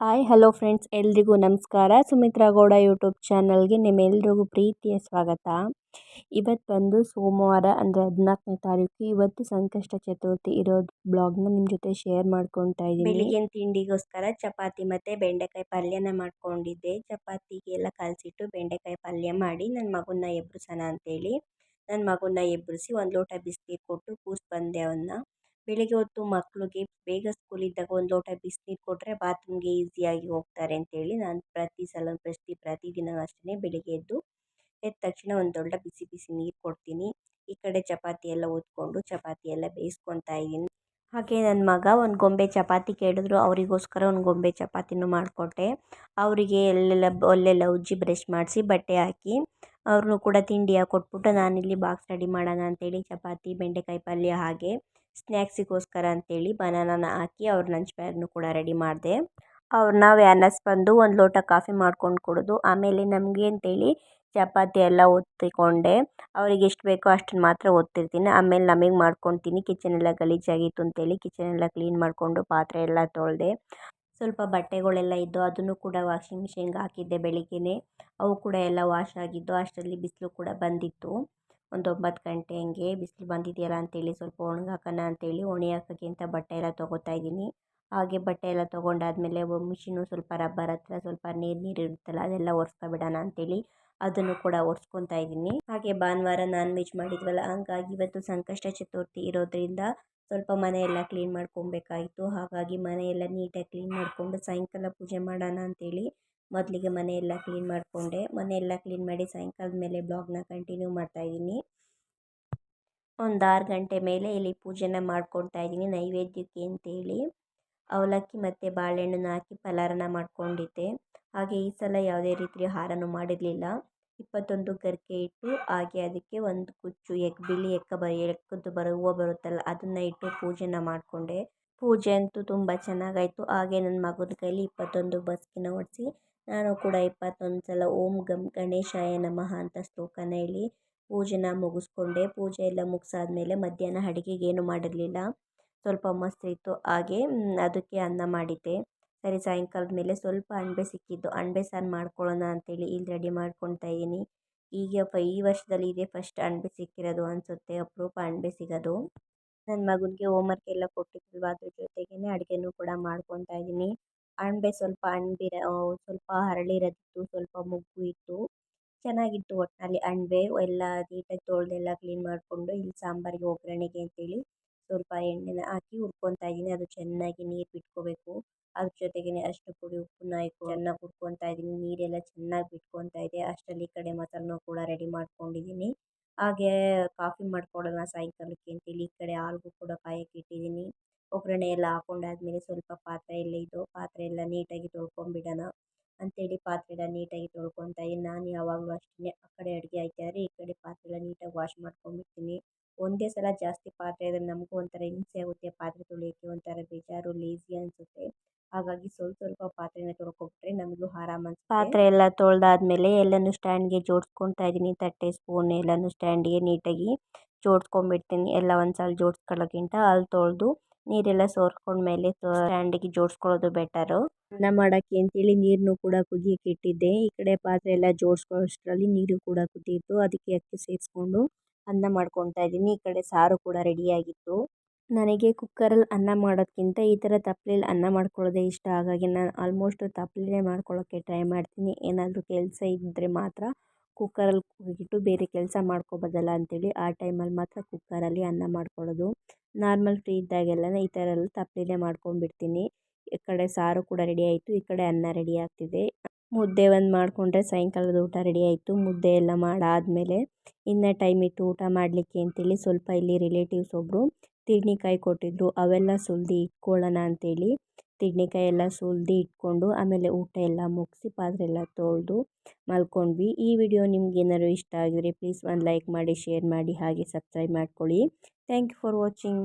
Hi hello friends, ಎಲ್ರಿಗೂ ನಮಸ್ಕಾರ. Sumitra Gowda YouTube ಚಾನಲ್ಗೆ ನಿಮ್ಮೆಲ್ರಿಗೂ ಪ್ರೀತಿಯ ಸ್ವಾಗತ. ಇವತ್ತು ಬಂದು ಸೋಮವಾರ ಅಂದರೆ 14ನೇ ತಾರೀಕು. ಇವತ್ತು ಸಂಕಷ್ಟ ಚತುರ್ಥಿ ಇರೋದು ಬ್ಲಾಗ್ನ ನಿಮ್ಮ ಜೊತೆ ಶೇರ್ ಮಾಡ್ಕೊತಾ ಇದ್ದೀನಿ. ಬೆಳಿಗ್ಗೆ ತಿಂಡಿಗೋಸ್ಕರ ಚಪಾತಿ ಮತ್ತು ಬೆಂಡೆಕಾಯಿ ಪಲ್ಯನ ಮಾಡ್ಕೊಂಡಿದ್ದೆ. ಚಪಾತಿಗೆಲ್ಲ ಕಲಸಿಟ್ಟು ಬೆಂಡೆಕಾಯಿ ಪಲ್ಯ ಮಾಡಿ ನನ್ನ ಮಗನ್ನ ಎಬ್ಬಿಸೋಣ ಅಂತೇಳಿ ನನ್ನ ಮಗನ್ನ ಎಬ್ಬರಿಸಿ ಒಂದು ಲೋಟ ಬಿಸಿನೀರು ಕೊಟ್ಟು ಕೂಸಿ ಬಂದೆ ಅವನ್ನ. ಬೆಳಿಗ್ಗೆ ಹೊತ್ತು ಮಕ್ಕಳಿಗೆ ಬೇಗ ಸ್ಕೂಲಿದ್ದಾಗ ಒಂದು ಲೋಟ ಬಿಸಿನೀರು ಕೊಟ್ಟರೆ ಬಾತ್ರೂಮ್ಗೆ ಈಸಿಯಾಗಿ ಹೋಗ್ತಾರೆ ಅಂತೇಳಿ ನಾನು ಪ್ರತಿದಿನ ಅಷ್ಟೇ ಬೆಳಿಗ್ಗೆ ಎದ್ದ ತಕ್ಷಣ ಒಂದು ದೊಡ್ಡ ಬಿಸಿ ಬಿಸಿ ನೀರು ಕೊಡ್ತೀನಿ. ಈ ಕಡೆ ಚಪಾತಿ ಎಲ್ಲ ಒತ್ಕೊಂಡು ಚಪಾತಿ ಎಲ್ಲ ಬೇಯಿಸ್ಕೊತಾ ಇದ್ದೀನಿ. ಹಾಗೆ ನನ್ನ ಮಗ ಒಂದು ಗೊಂಬೆ ಚಪಾತಿ ಕೇಳಿದ್ರು, ಅವರಿಗೋಸ್ಕರ ಒಂದು ಗೊಂಬೆ ಚಪಾತಿನೂ ಮಾಡಿಕೊಟ್ಟೆ. ಅವರಿಗೆ ಒಲ್ಲೆಲ್ಲ ಉಜ್ಜಿ ಬ್ರಷ್ ಮಾಡಿಸಿ ಬಟ್ಟೆ ಹಾಕಿ ಅವ್ರನ್ನೂ ಕೂಡ ತಿಂಡಿ ಕೊಟ್ಬಿಟ್ಟು ನಾನಿಲ್ಲಿ ಬಾಕ್ಸ್ ರೆಡಿ ಮಾಡೋಣ ಅಂತೇಳಿ ಚಪಾತಿ ಬೆಂಡೆಕಾಯಿ ಪಲ್ಯ ಹಾಗೆ ಸ್ನ್ಯಾಕ್ಸಿಗೋಸ್ಕರ ಅಂತೇಳಿ ಬನಾನಾನ ಹಾಕಿ ಅವ್ರ ಲಂಚ್ ಬ್ಯಾಗ್ನು ಕೂಡ ರೆಡಿ ಮಾಡಿದೆ. ಅವ್ರನ್ನ ವ್ಯಾನಸ್ ಬಂದು ಒಂದು ಲೋಟ ಕಾಫಿ ಮಾಡ್ಕೊಂಡು ಕೊಡೋದು. ಆಮೇಲೆ ನಮಗೆ ಅಂತೇಳಿ ಚಪಾತಿ ಎಲ್ಲ ಒತ್ತಿಕೊಂಡೆ. ಅವ್ರಿಗೆ ಎಷ್ಟು ಬೇಕೋ ಅಷ್ಟನ್ನು ಮಾತ್ರ ಒತ್ತಿರ್ತೀನಿ. ಆಮೇಲೆ ನಮಗೆ ಮಾಡ್ಕೊತೀನಿ. ಕಿಚನ್ ಎಲ್ಲ ಗಲೀಜಾಗಿತ್ತು ಅಂತೇಳಿ ಕಿಚನ್ ಎಲ್ಲ ಕ್ಲೀನ್ ಮಾಡಿಕೊಂಡು ಪಾತ್ರೆ ಎಲ್ಲ ತೊಳೆದೆ. ಸ್ವಲ್ಪ ಬಟ್ಟೆಗಳೆಲ್ಲ ಇದ್ದು ಅದನ್ನು ಕೂಡ ವಾಷಿಂಗ್ ಮಿಷಿನ್ಗೆ ಹಾಕಿದ್ದೆ ಬೆಳಿಗ್ಗೆನೇ. ಅವು ಕೂಡ ಎಲ್ಲ ವಾಶ್ ಆಗಿದ್ದು. ಅಷ್ಟರಲ್ಲಿ ಬಿಸಿಲು ಕೂಡ ಬಂದಿತ್ತು. ಒಂದು 9 ಗಂಟೆ ಹಂಗೆ ಬಿಸಿಲು ಬಂದಿದೆಯಲ್ಲ ಅಂತೇಳಿ ಸ್ವಲ್ಪ ಒಣಗಾಕೋಣ ಅಂತೇಳಿ ಹಾಕೋಕ್ಕೆ ಅಂತ ಬಟ್ಟೆ ಎಲ್ಲ ತೊಗೋತಾ ಇದ್ದೀನಿ. ಹಾಗೆ ಬಟ್ಟೆ ಎಲ್ಲ ತೊಗೊಂಡಾದ್ಮೇಲೆ ಮಿಷಿನು ಸ್ವಲ್ಪ ರಬ್ಬರ್ ಹತ್ರ ಸ್ವಲ್ಪ ನೀರು ಇರುತ್ತಲ್ಲ ಅದೆಲ್ಲ ಒರೆಸ್ಕೊಬಿಡೋಣ ಅಂತೇಳಿ ಅದನ್ನು ಕೂಡ ಒರೆಸ್ಕೊತಾ ಇದ್ದೀನಿ. ಹಾಗೆ ಭಾನುವಾರ ನಾನ್ ವೆಜ್ ಮಾಡಿದ್ವಲ್ಲ, ಹಂಗಾಗಿ ಇವತ್ತು ಸಂಕಷ್ಟ ಚತುರ್ಥಿ ಇರೋದ್ರಿಂದ ಸ್ವಲ್ಪ ಮನೆಯೆಲ್ಲ ಕ್ಲೀನ್ ಮಾಡ್ಕೊಬೇಕಾಯಿತು. ಹಾಗಾಗಿ ಮನೆಯೆಲ್ಲ ನೀಟಾಗಿ ಕ್ಲೀನ್ ಮಾಡಿಕೊಂಡು ಸಾಯಂಕಾಲ ಪೂಜೆ ಮಾಡೋಣ ಅಂತೇಳಿ ಮೊದಲಿಗೆ ಮನೆಯೆಲ್ಲ ಕ್ಲೀನ್ ಮಾಡಿಕೊಂಡೆ. ಮನೆಯೆಲ್ಲ ಕ್ಲೀನ್ ಮಾಡಿ ಸಾಯಂಕಾಲದ ಮೇಲೆ ಬ್ಲಾಗ್ನ ಕಂಟಿನ್ಯೂ ಮಾಡ್ತಾಯಿದ್ದೀನಿ. ಒಂದು 6 ಗಂಟೆ ಮೇಲೆ ಇಲ್ಲಿ ಪೂಜೆನ ಮಾಡ್ಕೊತಾ ಇದ್ದೀನಿ ನೈವೇದ್ಯಕ್ಕೆ ಅಂತೇಳಿ. ಅವಲಕ್ಕಿ ಮತ್ತು ಬಾಳೆಹಣ್ಣನ್ನ ಹಾಕಿ ಫಲಾರನ ಮಾಡ್ಕೊಂಡಿದ್ದೆ. ಹಾಗೆ ಈ ಸಲ ಯಾವುದೇ ರೀತಿಯ ಹಾರನೂ ಮಾಡಿರಲಿಲ್ಲ. 21 ಗರಿಕೆ ಇಟ್ಟು ಹಾಗೆ ಅದಕ್ಕೆ ಒಂದು ಕುಚ್ಚು ಬಿಳಿ ಎಕ್ಕದ್ದು ಹೂವು ಬರುತ್ತಲ್ಲ ಅದನ್ನು ಇಟ್ಟು ಪೂಜೆನ ಮಾಡಿಕೊಂಡೆ. ಪೂಜೆ ಅಂತೂ ತುಂಬ ಚೆನ್ನಾಗಾಯಿತು. ಹಾಗೆ ನನ್ನ ಮಗನ ಕೈಲಿ 21 ಬಸ್ಕಿನ ಹೊಡೆಸಿ ನಾನು ಕೂಡ 21 ಸಲ ಓಂ ಗಣೇಶಾಯ ನಮಃ ಅಂತ ಶ್ಲೋಕನ ಹೇಳಿ ಪೂಜೆನ ಮುಗಿಸ್ಕೊಂಡೆ. ಪೂಜೆ ಎಲ್ಲ ಮುಗಿಸಾದ್ಮೇಲೆ ಮಧ್ಯಾಹ್ನ ಅಡುಗೆಗೇನು ಮಾಡಿರಲಿಲ್ಲ. ಸ್ವಲ್ಪ ಮೊಸರಿತ್ತು, ಹಾಗೆ ಅದಕ್ಕೆ ಅನ್ನ ಮಾಡಿದ್ದೆ. ಸರಿ, ಸಾಯಂಕಾಲದ ಮೇಲೆ ಸ್ವಲ್ಪ ಅಣಬೆ ಸಿಕ್ಕಿದ್ದು, ಅಣಬೆ ಸಾರು ಮಾಡ್ಕೊಳ್ಳೋಣ ಅಂತೇಳಿ ಇಲ್ಲಿ ರೆಡಿ ಮಾಡ್ಕೊತಾ ಇದ್ದೀನಿ. ಈಗ ಈ ವರ್ಷದಲ್ಲಿ ಇದೇ ಫಸ್ಟ್ ಅಣಬೆ ಸಿಕ್ಕಿರೋದು ಅನಿಸುತ್ತೆ. ಅಪರೂಪ ಅಣಬೆ ಸಿಗೋದು. ನನ್ನ ಮಗನಿಗೆ ಹೋಮ್ವರ್ಕ್ ಎಲ್ಲ ಕೊಟ್ಟಿದ್ವಲ್ವ, ಅದ್ರ ಜೊತೆಗೇ ಅಡುಗೆನೂ ಕೂಡ ಮಾಡ್ಕೊತಾ ಇದ್ದೀನಿ. ಅಣಬೆ ಸ್ವಲ್ಪ ಸ್ವಲ್ಪ ಹರಳಿರೋದಿತ್ತು, ಸ್ವಲ್ಪ ಮುಗ್ಗು ಇತ್ತು, ಚೆನ್ನಾಗಿತ್ತು. ಒಟ್ಟಿನಲ್ಲಿ ಅಣಬೆ ಎಲ್ಲ ನೀಟಾಗಿ ತೊಳೆದೆಲ್ಲ ಕ್ಲೀನ್ ಮಾಡಿಕೊಂಡು ಇಲ್ಲಿ ಸಾಂಬಾರಿಗೆ ಒಗ್ಗರಣೆಗೆ ಅಂತೇಳಿ ಸ್ವಲ್ಪ ಎಣ್ಣೆನ ಹಾಕಿ ಹುರ್ಕೊತಾ ಇದ್ದೀನಿ. ಅದು ಚೆನ್ನಾಗಿ ನೀರು ಬಿಟ್ಕೋಬೇಕು. ಅದ್ರ ಜೊತೆಗೇ ಅರಿಶಿನ ಪುಡಿ ಉಪ್ಪನ್ನ ಹಾಕಿ ಚೆನ್ನಾಗಿ ಹುರ್ಕೊತಾ ಇದ್ದೀನಿ. ನೀರೆಲ್ಲ ಚೆನ್ನಾಗಿ ಬಿಟ್ಕೊತಾ ಇದೆ. ಅಷ್ಟರಲ್ಲಿ ಈ ಕಡೆ ಮಸಾಲನೂ ಕೂಡ ರೆಡಿ ಮಾಡ್ಕೊಂಡಿದ್ದೀನಿ. ಹಾಗೆ ಕಾಫಿ ಮಾಡ್ಕೊಳ್ಳೋಣ ಸಾಯಂಕಾಲಕ್ಕೆ ಅಂತೇಳಿ ಈ ಕಡೆ ಹಾಲಿಗೂ ಕೂಡ ಕಾಯಕ್ಕೆ ಇಟ್ಟಿದ್ದೀನಿ. ಒಗ್ಗರಣೆ ಎಲ್ಲ ಹಾಕೊಂಡಾದ್ಮೇಲೆ ಸ್ವಲ್ಪ ಪಾತ್ರೆ ಎಲ್ಲ ಇದ್ದು ಪಾತ್ರೆ ಎಲ್ಲ ನೀಟಾಗಿ ತೊಳ್ಕೊಂಬಿಡೋಣ ಅಂತೇಳಿ ಪಾತ್ರೆ ಎಲ್ಲ ನೀಟಾಗಿ ತೊಳ್ಕೊತಾ ಇದ್ದೀನಿ. ನಾನು ಯಾವಾಗಲೂ ಅಷ್ಟೇ, ಆ ಕಡೆ ಅಡುಗೆ ಆಯ್ತಾಯಿದ್ರೆ ಈ ಕಡೆ ಪಾತ್ರೆ ಎಲ್ಲ ನೀಟಾಗಿ ವಾಶ್ ಮಾಡ್ಕೊಂಬಿಡ್ತೀನಿ. ಒಂದೇ ಸಲ ಜಾಸ್ತಿ ಪಾತ್ರೆ ಆದರೆ ನಮಗೂ ಒಂಥರ ಹಿಂಸೆ ಆಗುತ್ತೆ. ಪಾತ್ರೆ ತೊಳೆಯೋಕ್ಕೆ ಒಂಥರ ಬೇಜಾರು, ಲೇಜಿ ಅನಿಸುತ್ತೆ. ಹಾಗಾಗಿ ಸ್ವಲ್ಪ ಪಾತ್ರೆನ ತೊಳ್ಕೊಬಿಟ್ರೆ ನಮಗೂ ಆರಾಮ ಅನಿಸುತ್ತೆ. ಪಾತ್ರೆ ಎಲ್ಲ ತೊಳೆದಾದ್ಮೇಲೆ ಎಲ್ಲನೂ ಸ್ಟ್ಯಾಂಡ್ಗೆ ಜೋಡಿಸ್ಕೊತಾ ಇದ್ದೀನಿ. ತಟ್ಟೆ ಸ್ಪೂನ್ ಎಲ್ಲನೂ ಸ್ಟ್ಯಾಂಡಿಗೆ ನೀಟಾಗಿ ಜೋಡಿಸ್ಕೊಂಡ್ಬಿಡ್ತೀನಿ. ಎಲ್ಲ ಒಂದು ಸಲ ಜೋಡಿಸ್ಕೊಳ್ಳೋಕ್ಕಿಂತ ಅಲ್ಲಿ ತೊಳೆದು ನೀರೆಲ್ಲ ಸೋರ್ಕೊಂಡ್ಮೇಲೆ ಸ್ಟ್ಯಾಂಡಿಗೆ ಜೋಡಿಸ್ಕೊಳ್ಳೋದು ಬೆಟರು. ಅನ್ನ ಮಾಡೋಕ್ಕೆ ಅಂತೇಳಿ ನೀರನ್ನು ಕೂಡ ಕುದಿಯೋಕ್ಕೆ ಇಟ್ಟಿದ್ದೆ. ಈ ಕಡೆ ಪಾತ್ರೆ ಎಲ್ಲ ಜೋಡಿಸ್ಕೊಳ್ಳೋಷ್ಟರಲ್ಲಿ ನೀರು ಕೂಡ ಕುದೀತು. ಅದಕ್ಕೆ ಅಕ್ಕಿ ಸೇರಿಸ್ಕೊಂಡು ಅನ್ನ ಮಾಡ್ಕೊತಾ ಇದ್ದೀನಿ. ಈ ಕಡೆ ಸಾರು ಕೂಡ ರೆಡಿಯಾಗಿತ್ತು. ನನಗೆ ಕುಕ್ಕರಲ್ಲಿ ಅನ್ನ ಮಾಡೋದಕ್ಕಿಂತ ಈ ಥರ ತಪ್ಪಲೆಯಲ್ಲಿ ಅನ್ನ ಮಾಡ್ಕೊಳ್ಳೋದೇ ಇಷ್ಟ. ಹಾಗಾಗಿ ನಾನು ಆಲ್ಮೋಸ್ಟ್ ತಪ್ಪಲೆಯೇ ಮಾಡ್ಕೊಳ್ಳೋಕ್ಕೆ ಟ್ರೈ ಮಾಡ್ತೀನಿ. ಏನಾದರೂ ಕೆಲಸ ಇದ್ದರೆ ಮಾತ್ರ ಕುಕ್ಕರಲ್ಲಿ ಕೂಗಿಟ್ಟು ಬೇರೆ ಕೆಲಸ ಮಾಡ್ಕೋಬೋದಲ್ಲ ಅಂತೇಳಿ ಆ ಟೈಮಲ್ಲಿ ಮಾತ್ರ ಕುಕ್ಕರಲ್ಲಿ ಅನ್ನ ಮಾಡ್ಕೊಳ್ಳೋದು. ನಾರ್ಮಲ್ ಫ್ರೀ ಇದ್ದಾಗೆಲ್ಲ ಈ ಥರ ಎಲ್ಲ ತಪ್ಪಲೆಯೇ ಮಾಡ್ಕೊಂಡ್ಬಿಡ್ತೀನಿ. ಈ ಕಡೆ ಸಾರು ಕೂಡ ರೆಡಿ ಆಯಿತು, ಈ ಕಡೆ ಅನ್ನ ರೆಡಿ ಆಗ್ತಿದೆ. ಮುದ್ದೆ ಒಂದು ಮಾಡಿಕೊಂಡ್ರೆ ಸಾಯಂಕಾಲದ ಊಟ ರೆಡಿ ಆಯಿತು. ಮುದ್ದೆ ಎಲ್ಲ ಮಾಡಾದಮೇಲೆ ಇನ್ನು ಟೈಮ್ ಇತ್ತು ಊಟ ಮಾಡಲಿಕ್ಕೆ ಅಂತೇಳಿ ಸ್ವಲ್ಪ ಇಲ್ಲಿ ರಿಲೇಟಿವ್ಸ್ ಒಬ್ಬರು ತಿರ್ಣಿಕಾಯಿ ಕೊಟ್ಟಿದ್ದರು. ಅವೆಲ್ಲ ಸುಲಿದು ಇಟ್ಕೊಳ್ಳೋಣ ಅಂತೇಳಿ ತಿರ್ಣಿಕಾಯಿ ಎಲ್ಲ ಸುಲಿದು ಇಟ್ಕೊಂಡು ಆಮೇಲೆ ಊಟ ಎಲ್ಲ ಮುಗಿಸಿ ಪಾತ್ರೆ ಎಲ್ಲ ತೊಳೆದು ಮಲ್ಕೊಂಡ್ವಿ. ಈ ವಿಡಿಯೋ ನಿಮ್ಗೆ ಏನಾದ್ರು ಇಷ್ಟ ಆಗಿದ್ರೆ ಪ್ಲೀಸ್ ಒಂದು ಲೈಕ್ ಮಾಡಿ, ಶೇರ್ ಮಾಡಿ, ಹಾಗೆ ಸಬ್ಸ್ಕ್ರೈಬ್ ಮಾಡ್ಕೊಳ್ಳಿ. Thank you for watching.